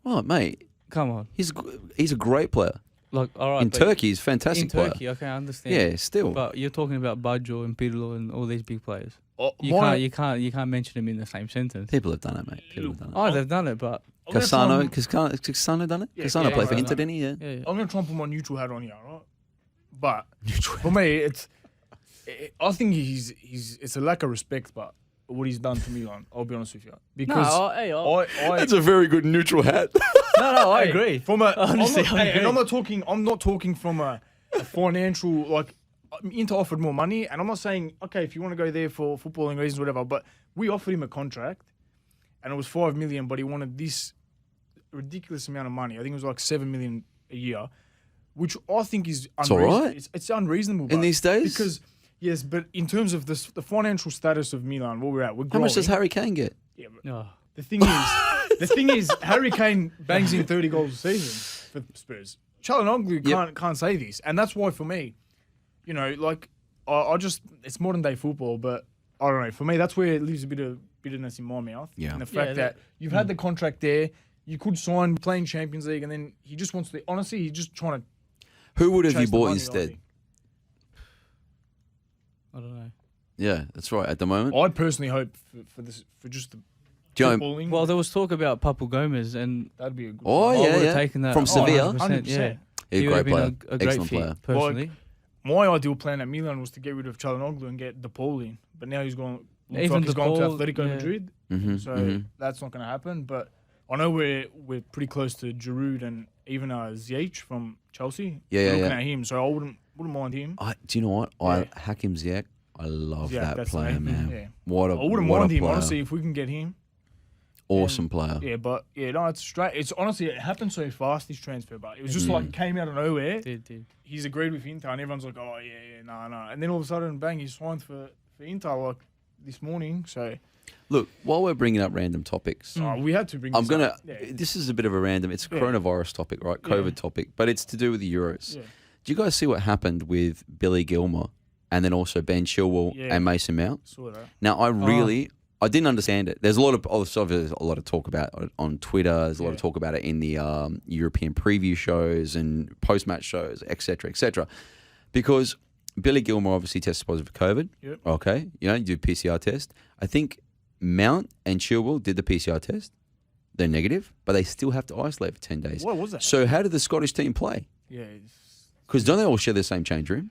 Oh, mate, Come on. he's a great player. Like, all right. In Turkey, he's a fantastic player. In Turkey, okay, I understand. Yeah, still. But you're talking about Baggio and Pirlo and all these big players. You can't mention them in the same sentence. People have done it, mate. People have done it. Oh, they've done it, but Cassano done it? Yeah, Cassano played for right. Inter, didn't he? Yeah. I'm going to try and put my neutral hat on here, right? But for me, I think it's a lack of respect, but what he's done to Milan, I'll be honest with you. Because That's a very good neutral hat. No, I agree. I'm not talking from a financial, like, Inter offered more money, and I'm not saying, okay, if you want to go there for footballing reasons, whatever, but we offered him a contract, and it was 5 million, but he wanted this ridiculous amount of money. I think it was like 7 million a year, which I think is unreasonable. It's all right. It's unreasonable. In these days? Because, yes, but in terms of the financial status of Milan, where we're at, we're growing. How much does Harry Kane get? Yeah, but the thing is, Harry Kane bangs in 30 goals a season for Spurs. Calcio can't say this, and that's why for me, like I just it's modern day football, but I don't know. For me, that's where it leaves a bit of bitterness in my mouth. Yeah, and the fact that you've had the contract there, you could sign playing Champions League, and then he just wants to. Honestly, he's just trying to. Who would have you bought instead? I don't know. Yeah, that's right. At the moment, I'd personally hope for just the. footballing. Well, there was talk about Papu Gomez, and that'd be a good. Oh one. yeah, yeah. Taken that From Sevilla. 100%. Yeah, he great player. A great Excellent fit, player. personally. My ideal plan at Milan was to get rid of Calhanoglu and get DePaul in, but now he's gone. Looks Even like he's gone to DePaul, Atletico Madrid, so that's not going to happen. But I know we're pretty close to Giroud and even Ziyech from Chelsea. Looking at him, so I wouldn't mind him. Do you know what? Hakim Ziyech. I love that player, man. Yeah. What a I wouldn't what mind a him, player. honestly, if we can get him. Awesome player. Yeah, but it's straight. It's honestly, it happened so fast, this transfer, but it was just like came out of nowhere. Did. He's agreed with Inter, and everyone's like, oh, yeah, no. And then all of a sudden, bang, he's signed for Inter like this morning. So, look, while we're bringing up random topics, we had to bring this up. Yeah. This is a bit of a random, it's a coronavirus topic, right? COVID topic, but it's to do with the Euros. Yeah. Do you guys see what happened with Billy Gilmour and then also Ben Chilwell and Mason Mount? Saw that. Now, I didn't understand it. There's a lot of talk about it on Twitter. There's a lot of talk about it in the European preview shows and post-match shows, etc., because Billy Gilmour obviously tested positive for COVID. Yep. Okay, you do PCR test. I think Mount and Chilwell did the PCR test. They're negative, but they still have to isolate for 10 days. What was that? So how did the Scottish team play? Yeah. Because don't they all share the same change room?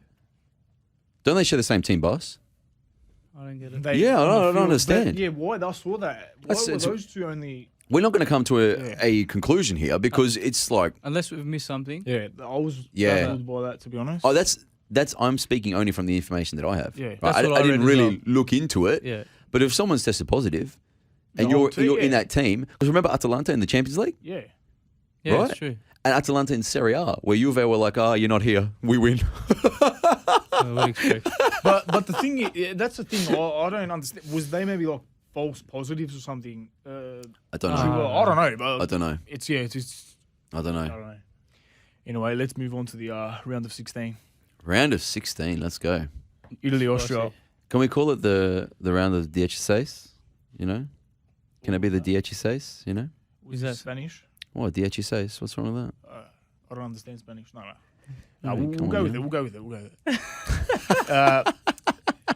Don't they share the same team bus? I don't get it. I don't understand. Why? I saw that. Why were those two only... We're not going to come to a conclusion here because it's like... Unless we've missed something. Yeah, I was baffled by that, to be honest. Oh, that's I'm speaking only from the information that I have. Yeah. Right? I didn't really look into it. Yeah. But if someone's tested positive and you're in that team... Because remember Atalanta in the Champions League? Yeah. Yeah, right? that's true. And Atalanta in Serie A, where Juve were like, you're not here. We win. What expect? But the thing is, that's the thing I don't understand. Was they maybe like false positives or something? I don't know. I don't know. But I don't know. It's I don't know. I don't know. Anyway, let's move on to the round of 16. Round of 16. Let's go. Italy, Austria. Can we call it the round of 16? Can it be the 16? Is that Spanish? What, 16? What's wrong with that? I don't understand Spanish. No. We'll go with it. We'll go with it.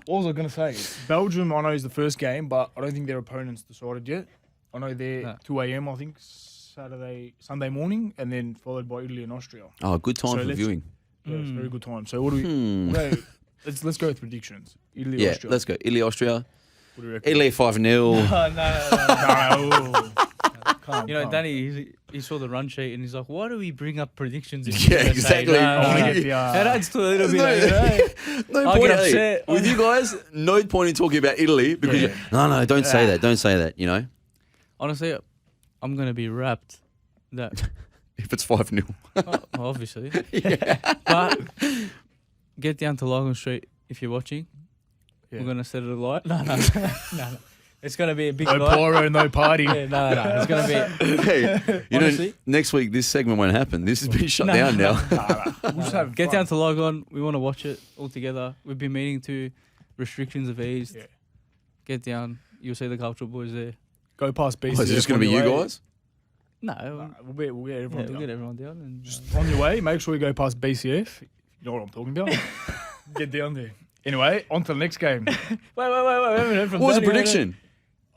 What was I going to say? Belgium, I know, is the first game, but I don't think their opponent's decided yet. I know they're 2 a.m., I think, Sunday morning, and then followed by Italy and Austria. Oh, good time for viewing. Yeah, it's a very good time. So what do we... Let's go with predictions. Italy, Austria. Let's go. Italy, Austria. What do you reckon? Italy 5-0. No. Danny, he saw the run sheet and he's like, why do we bring up predictions? Yeah, exactly. That adds to a little bit. No I point get upset. with you guys. No point in talking about Italy because no, don't say that. Don't say that. Honestly, I'm gonna be wrapped that if it's 5-0. Obviously. But get down to Logan Street if you're watching. Yeah. We're going to set it alight. No. It's going to be a big No night. pyro, no party. Yeah, no. It's going to be... Hey, you know, Honestly? next week this segment won't happen. This has been shut down now. We'll just have Get fun. down to log on. We want to watch it all together. We've been meeting to restrictions have eased. Yeah. Get down. You'll see the cultural boys there. Go past BCF. Oh, is it just going to be on you your way. guys? No. We'll get everyone We'll down. get everyone down. And, Just on your way, make sure you go past BCF. You know what I'm talking about. Get down there. Anyway, on to the next game. Wait. We haven't heard from What was the Danny, prediction?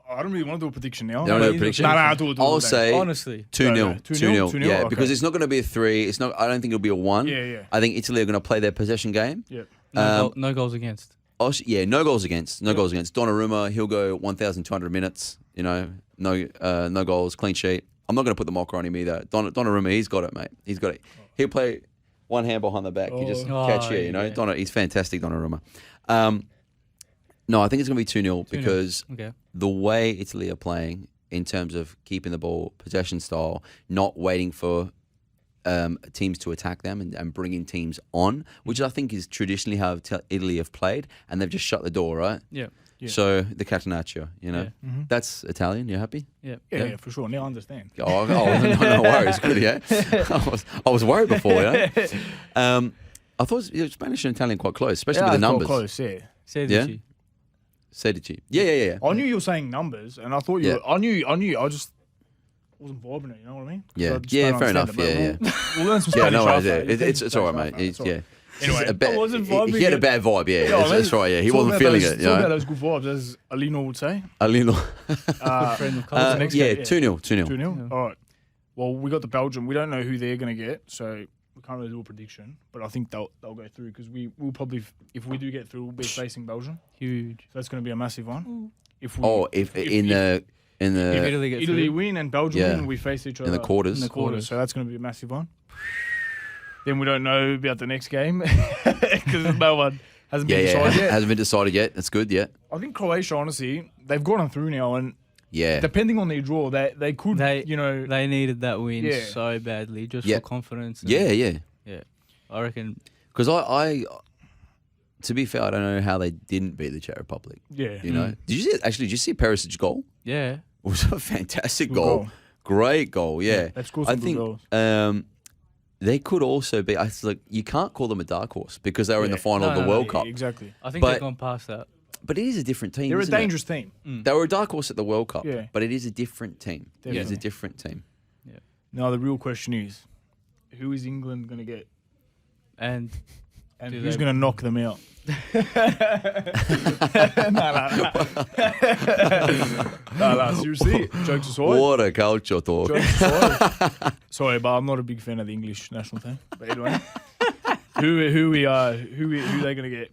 I don't really want to do a prediction now. You don't do a prediction? Nah, do it. I'll say Honestly. 2-0. No, 2-0. 2-0. Yeah, Okay. because it's not going to be a 3. It's not. I don't think it'll be a 1. Yeah. I think Italy are going to play their possession game. Yeah. No goals against. No goals against. No goals against. Donnarumma, he'll go 1,200 minutes. You know, no goals, clean sheet. I'm not going to put the mocker on him either. Donnarumma, he's got it, mate. He's got it. He'll play one hand behind the back. You just catch here, you know. yeah. He's fantastic, Donnarumma. No, I think it's going to be 2-0 because Okay. the way Italy are playing in terms of keeping the ball, possession style, not waiting for teams to attack them and bringing teams on, which I think is traditionally how Italy have played, and they've just shut the door, right? Yeah. So the catenaccio, you know, that's Italian. You happy? Yeah. Yeah, for sure. Now I understand. Oh, no worries. Good, yeah. I was worried before, yeah. I thought Spanish and Italian quite close, especially with the numbers. Close, yeah. Sedici. Sedici. Yeah. I knew you were saying numbers, and I thought you. Yeah. Were, I knew. I just wasn't vibing it. You know what I mean? 'Cause Yeah. I just Yeah, don't fair understand enough. it, but Yeah, We'll learn some Yeah, Spanish. no worries. after. Yeah. You can It's Spanish all right, mate. after, it's all right. Anyway, Anyway, I wasn't vibing he had a it. bad vibe, yeah. Yeah, That's right, yeah. He it's all wasn't about feeling those, it, It's you all about know. those good vibes, as Alino would say. A little. Friend of Carl's the next game, 2-0. 2-0. 2-0. All right. Well, we got the Belgium. We don't know who they're going to get, so we can't really do a prediction. But I think they'll go through because we'll probably, if we do get through, we'll be facing Belgium. Huge. So that's going to be a massive one. If we, If If Italy gets Italy through. win and Belgium Yeah. win, we face each other in the quarters. in the quarters. So that's going to be a massive one. Then we don't know about the next game because no one hasn't been decided yet. Hasn't been decided yet. That's good, yeah. I think Croatia, honestly, they've gotten through now, and Yeah. depending on their draw, they could, They they needed that win Yeah. so badly just Yeah. for confidence. And, Yeah. I reckon. Because I, to be fair, I don't know how they didn't beat the Czech Republic. yeah. You know? Did you see Perisic's goal? Yeah. It was a fantastic Good goal. goal. Great goal, yeah. They've scored I some good think goals. they could also be. I was like, you can't call them a dark horse because they were in the Yeah. final of the No, World Yeah, Cup. exactly. I think But- they've gone past that. But it is a different team. They're a isn't it? dangerous team. They were a dark horse at the World Cup. Yeah. But it is a different team. It is Definitely. a different team. Now the real question is, who is England going to get, And and Do who's they- going to knock them out? No, seriously. Jokes aside. What a culture talk. Jokes aside. Sorry, but I'm not a big fan of the English national team. But anyway, who they going to get?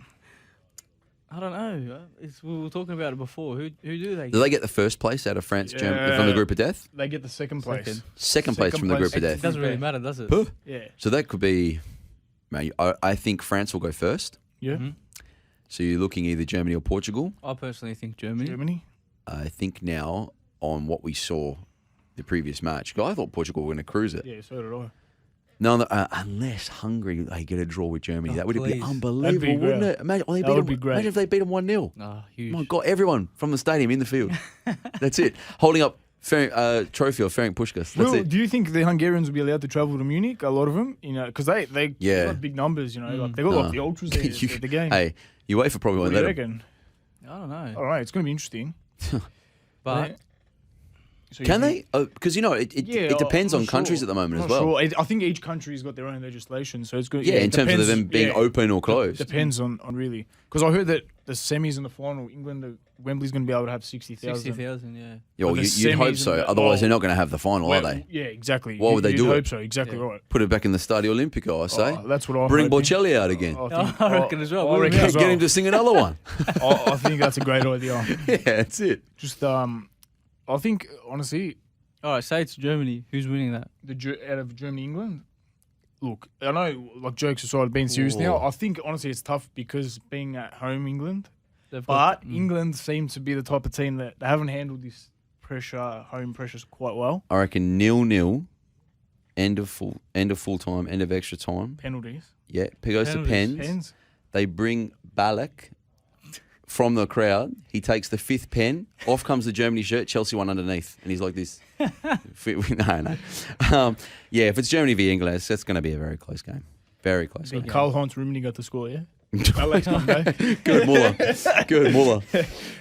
I don't know. We were talking about it before. Who do they? Do they get the first place out of France, Germany, from the group of death? They get the second place. Second. Second place Second from the place. group of It death. doesn't really matter, does it? Huh. Yeah. So that could be. Man, I think France will go first. Yeah. Mhm. So you're looking either Germany or Portugal. I personally think Germany. Germany. I think now on what we saw the previous match, 'cause I thought Portugal were going to cruise it. Yeah, so did I. No, unless Hungary they get a draw with Germany, Oh, that would be please. unbelievable, That'd be wouldn't great. it? Imagine, well, they That beat would them, be great. imagine if they beat them 1-0. Huge. Oh my God, everyone from the stadium in the field. That's it. Holding up trophy of Ferenc Puskás. That's Well, it. do you think the Hungarians will be allowed to travel to Munich? A lot of them, you know, because they Yeah. got big numbers, you know, like they got like the ultras there You- at the game. Hey, you wait for probably what won't do you let them. reckon? I don't know. All right, it's going to be interesting. But So Can you they? Because you know it depends I'm on not countries sure. at the moment I'm as not well. sure. I think each country's got their own legislation, so it's good. Yeah, in it terms of depends- them being open or closed. Depends on really, because I heard that the semis and the final, England, Wembley's going to be able to have 60,000. 60,000, yeah. Yeah, well, the you'd hope semis so. and the- Otherwise, well, they're not going to have the final, are they? Yeah, exactly. Why would they You'd do hope it? so, exactly Yeah. right. Put it back in the Stadio Olimpico, I say. That's what I Bring think. Bocelli out again. I reckon as well. I reckon as Get well. him to sing another one. I think that's a great idea. Yeah, that's it. Just I think honestly, All right, say it's Germany. Who's winning that? out of Germany, England. Look, I know, like jokes aside, being serious now, Whoa. I think honestly it's tough because being at home, England. They've But got- England seems to be the type of team that they haven't handled this pressure, home pressures, quite well. I reckon 0-0 end of full time, end of extra time. Penalties. Yeah, it goes to pens. Pens. They bring Ballack from the crowd. He takes the 5th pen. Off comes the Germany shirt. Chelsea won underneath, and he's like this. No. Yeah, if it's Germany v England, that's going to be a very close game. Very close. So Game. Karl-Heinz Rummenigge got the score, yeah? Alex Monday. Good Muller. Good Muller.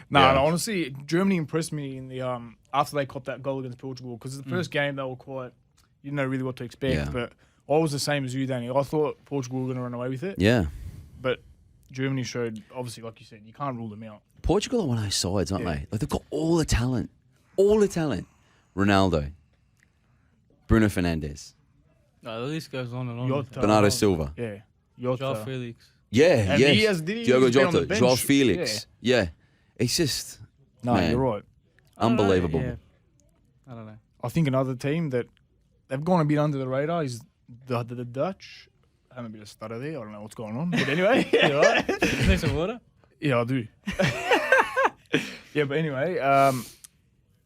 No, Yeah. honestly, Germany impressed me in the after they copped that goal against Portugal, because the first game they were quite, you didn't know really what to expect. Yeah. But I was the same as you, Danny. I thought Portugal were going to run away with it. Yeah. But Germany showed, obviously, like you said, you can't rule them out. Portugal are one of those sides, aren't Yeah. they? Like they've got all the talent. All the talent. Ronaldo. Bruno Fernandes. No, the list goes on and on. Jota. Bernardo Silva. Yeah. Joao Jota. Felix. Yeah, And yes. he has- did he Diogo used to be on the Jota, bench? Joao Felix. Yeah. It's just No, man, you're right. unbelievable. I don't know. I think another team that they've gone a bit under the radar is the Dutch. I'm a bit of stutter there. I don't know what's going on. But anyway. You all right? Need some water? Yeah, I do. Yeah, but anyway,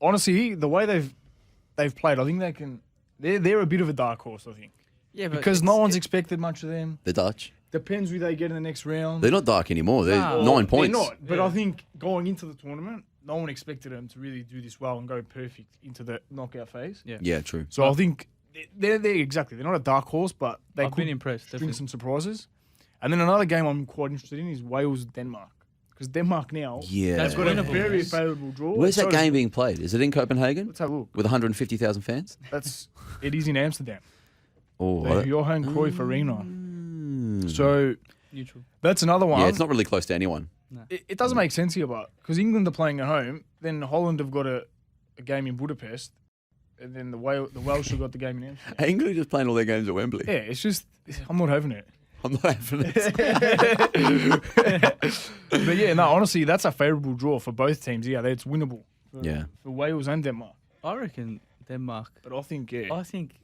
honestly, the way they've played, I think they can. They're a bit of a dark horse, I think, Yeah, but because no one's expected much of them. The Dutch. Depends who they get in the next round. They're not dark anymore. They're No. 9 points. They're not. But Yeah. I think going into the tournament, no one expected them to really do this well and go perfect into the knockout phase. Yeah. Yeah, true. So I think they're exactly. They're not a dark horse, but they I've could been impressed. string Definitely. some surprises. And then another game I'm quite interested in is Wales Denmark, because Denmark now Yeah. That's got a winnable. very Yes. favourable draw. Where's that So- game being played? Is it in Copenhagen Let's have a look. with 150,000 fans? It is in Amsterdam, Oh, the Johan Cruyff Arena. Mm. So Neutral. that's another one. yeah, it's not really close to anyone. It doesn't make sense here, but because England are playing at home, then Holland have got a game in Budapest, and then the Welsh have got the game in Amsterdam. England are just playing all their games at Wembley. Yeah, it's just I'm not having it. I'm not having it. But yeah, no, honestly, that's a favourable draw for both teams. Yeah, it's winnable. Yeah. For Wales and Denmark. I reckon Denmark. But I think I think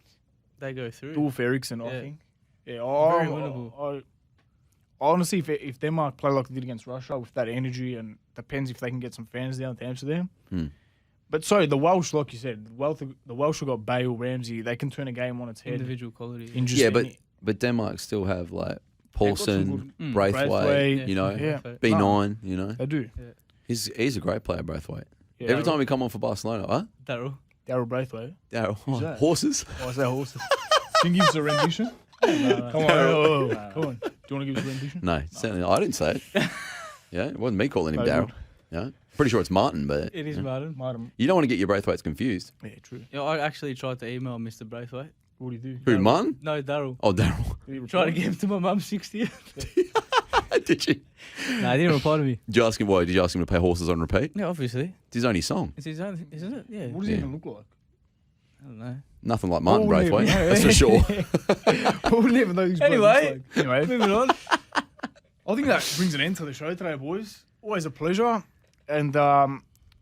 they go through. Dulf Eriksson, I Yeah. think. Yeah, Very winnable. Honestly, if Denmark play like they did against Russia with that energy, and depends if they can get some fans down to Amsterdam. Hmm. But sorry, the Welsh, like you said, the Welsh have got Bale, Ramsey. They can turn a game on its head. Individual quality. In just Yeah, any- but Denmark still have like got some Paulson, good- Braithwaite, Braithwaite, you know, yeah. B9, you know. They do. He's a great player, Braithwaite. Yeah, Every time we come on for Barcelona, huh? Daryl. Daryl Braithwaite. Daryl, that? horses. Oh, is that horses? Can you give us a rendition? Come on, come on. Do you want to give us a rendition? No, certainly not. I didn't say it. Yeah, it wasn't me calling him No, Daryl. good. Yeah, pretty sure it's Martin, but It is yeah. Martin. Martin. You don't want to get your Braithwaites confused. Yeah, true. Yeah, I actually tried to email Mr. Braithwaite. What do you do? Who, Martin? No, Daryl. Oh, Daryl. Do you Tried to reply? get him to my mum's 60th. Did you? No, he didn't reply to me. Did you ask him why? Did you ask him to play horses on repeat? Yeah, obviously. It's his only song. It's his own, isn't it? Yeah. What does he Yeah. even look like? I don't know. Nothing like Martin Oh, Braithwaite, yeah. that's for sure. I wouldn't even know these Anyway. anyway, Moving on. I think that brings an end to the show today, boys. Always a pleasure. And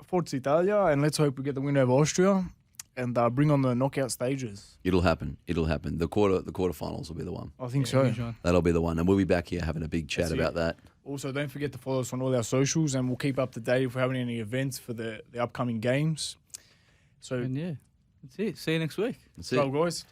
Forza Italia, and let's hope we get the win over Austria and bring on the knockout stages. It'll happen. It'll happen. The quarterfinals will be the one. I think so. Huge one. That'll be the one, and we'll be back here having a big chat That's about it. that. Also, don't forget to follow us on all our socials, and we'll keep up to date if we're having any events for the upcoming games. So, And yeah, that's it. See you next week. That's it. go, guys.